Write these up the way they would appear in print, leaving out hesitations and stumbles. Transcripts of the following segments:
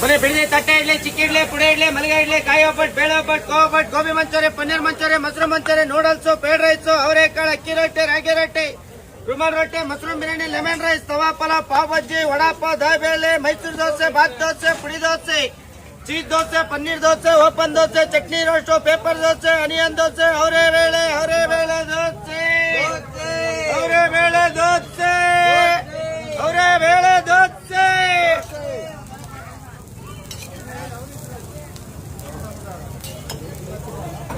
ಬರೀ ಬಿಳಿದೆ ತಟ್ಟೆ ಇಡ್ಲಿ, ಚಿಕ್ಕ ಇಡ್ಲಿ, ಪುಡಿ ಇಡ್ಲಿ, ಮಲ್ಲಿಗೆ ಇಡ್ಲಿ, ಕಾಯಿ ಒಬ್ಬಟ್ಟು, ಬೇಳೆ ಒಬ್ಬಟ್ಟು, ಕೋ ಒಬ್ಬಟ್ಟು, ಗೋಬಿ ಮಂಚೂರಿ, ಪನ್ನೀರ್ ಮಂಚೂರಿ, ಮೊಸರು ಮಂಚೂರಿ, ನೂಡಲ್ಸ್, ಫ್ರೈಡ್ ರೈಸ್, ಅವರೆಕಾಳು, ಅಕ್ಕಿ ರೊಟ್ಟಿ, ರಾಗಿ ರೊಟ್ಟಿ, ರುಮಾಲ್ ರೊಟ್ಟಿ, ಮಶ್ರೂಮ್ ಬಿರಿಯಾನಿ, ಲೆಮನ್ ರೈಸ್, ತವಾ ಪಲಾವ್, ಪಾವ್ ಬಜ್ಜಿ, ವಡಾಪಾವ್, ದಾಬೇಲೆ, ಮೈಸೂರು ದೋಸೆ, ಬಾತ್ ದೋಸೆ, ಪುಡಿ dosa, cheese dosa, paneer dosa, open dosa, chutney roast, paper dosa, onion dosa, ಅವರೇ ಬೇಳೆ ದೋಸೆ, ಅವರೇ ಬೇಳೆ ದೋಸೆ, ಅವರೇ ಬೇಳೆ ದೋಸೆ.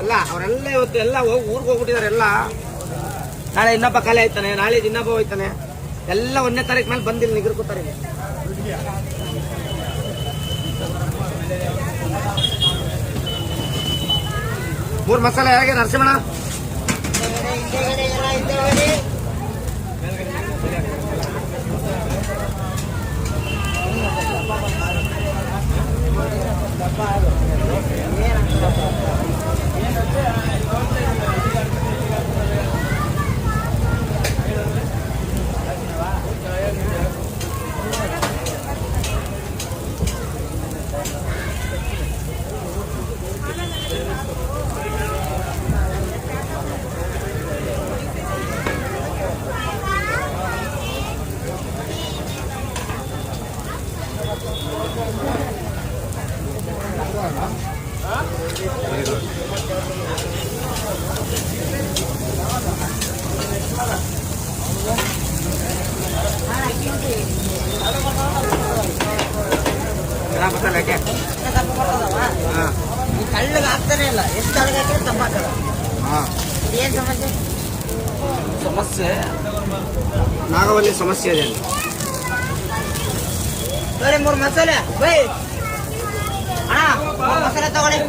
ಎಲ್ಲ ಅವರೆಲ್ಲ ಇವತ್ತು ಎಲ್ಲ ಹೋಗಿ ಊರಿಗೆ ಹೋಗ್ಬಿಟ್ಟಿದ್ದಾರೆ. ಎಲ್ಲ ನಾಳೆ ಇನ್ನೊಬ್ಬ ಖಾಲಿ ಆಯ್ತಾನೆ, ನಾಳೆ ಇನ್ನೊಬ್ಬ ಹೋಯ್ತಾನೆ. ಎಲ್ಲ 1ನೇ ತಾರೀಕು ಮೇಲೆ ಬಂದಿಲ್ಲ ನಿಗರ್ಕೋತಾರೆ. ಮೂರು ಮಸಾಲೆ ಹೇಗೆ ನರಸಿಂಹಣ್ಣ? ಕಳ್ಳಗೆ ಆಗ್ತಾನೆ ಇಲ್ಲ. ಎಷ್ಟು ಅಡಗಕ್ಕೆ ತಪ್ಪಾಕಲ್ಲ. ಏನ್ ಸಮಸ್ಯೆ? ಸಮಸ್ಯೆ ನಾಗವಲ್ಲಿ ಸಮಸ್ಯೆ ಇದೆ. ಬರೀ 3 ಮಸಾಲೆ ಬೈ ಅಣ್ಣ, 3 ಮಸಾಲೆ ತಗೊಳ್ಳಿ.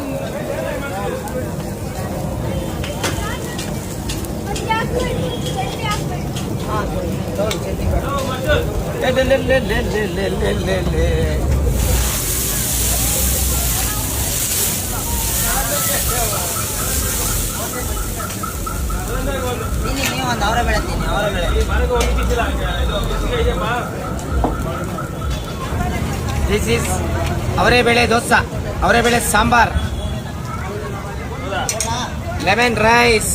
ನೀವು ಒಂದು ಅವರ ಬೆಳೆತೀನಿ, ಅವರ ಬೆಳೆ. ದಿಸ್ ಈಸ್ ಅವರೇ ಬೇಳೆ ದೋಸೆ, ಅವರೇ ಬೇಳೆ sambar, lemon rice,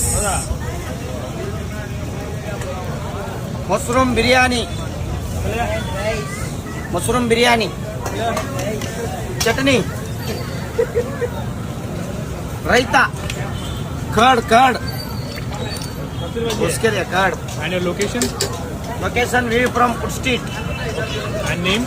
mushroom biryani, chutney, raita, curd उसके लिए curd. And your location? Location we from Wood Street. And name?